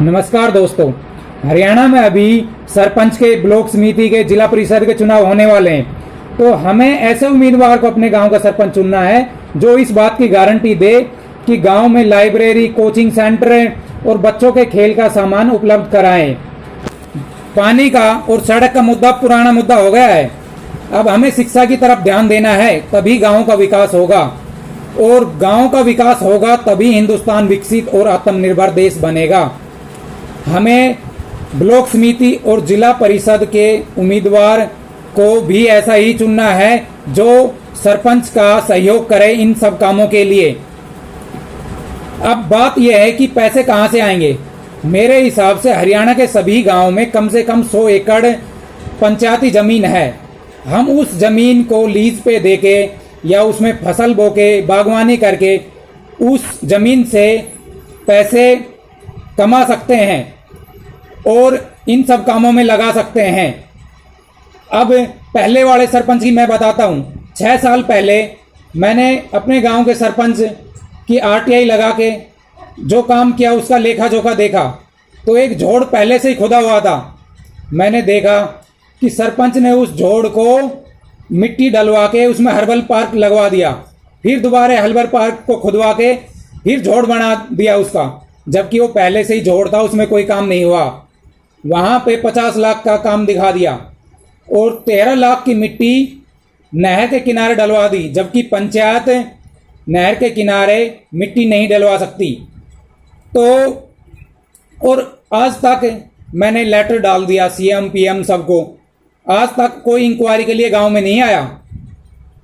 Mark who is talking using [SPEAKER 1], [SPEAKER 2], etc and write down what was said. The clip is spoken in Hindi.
[SPEAKER 1] नमस्कार दोस्तों। हरियाणा में अभी सरपंच के, ब्लॉक समिति के, जिला परिषद के चुनाव होने वाले हैं। तो हमें ऐसे उम्मीदवार को अपने गांव का सरपंच चुनना है जो इस बात की गारंटी दे कि गांव में लाइब्रेरी, कोचिंग सेंटर और बच्चों के खेल का सामान उपलब्ध कराएं। पानी का और सड़क का मुद्दा पुराना मुद्दा हो गया है। अब हमें शिक्षा की तरफ ध्यान देना है, तभी गांव का विकास होगा, और गांव का विकास होगा तभी हिंदुस्तान विकसित और आत्मनिर्भर देश बनेगा। हमें ब्लॉक समिति और जिला परिषद के उम्मीदवार को भी ऐसा ही चुनना है जो सरपंच का सहयोग करे इन सब कामों के लिए। अब बात यह है कि पैसे कहां से आएंगे। मेरे हिसाब से हरियाणा के सभी गांव में कम से कम 100 एकड़ पंचायती जमीन है। हम उस जमीन को लीज पे देके या उसमें फसल बोके, बागवानी करके उस जमीन से पैसे कमा सकते हैं और इन सब कामों में लगा सकते हैं। अब पहले वाले सरपंच की मैं बताता हूं। 6 साल पहले मैंने अपने गांव के सरपंच की आरटीआई लगा के जो काम किया उसका लेखा जोखा देखा, तो एक झोड़ पहले से ही खुदा हुआ था। मैंने देखा कि सरपंच ने उस झोड़ को मिट्टी डलवा के उसमें हर्बल पार्क लगवा दिया, फिर दोबारा हर्बल पार्क को खुदवा के फिर झोड़ बना दिया उसका, जबकि वो पहले से ही झोड़ था, उसमें कोई काम नहीं हुआ। वहां पे 50 लाख का काम दिखा दिया और 13 लाख की मिट्टी नहर के किनारे डलवा दी, जबकि पंचायत नहर के किनारे मिट्टी नहीं डलवा सकती। तो और आज तक मैंने लेटर डाल दिया सीएम पीएम सबको, आज तक कोई इंक्वायरी के लिए गांव में नहीं आया।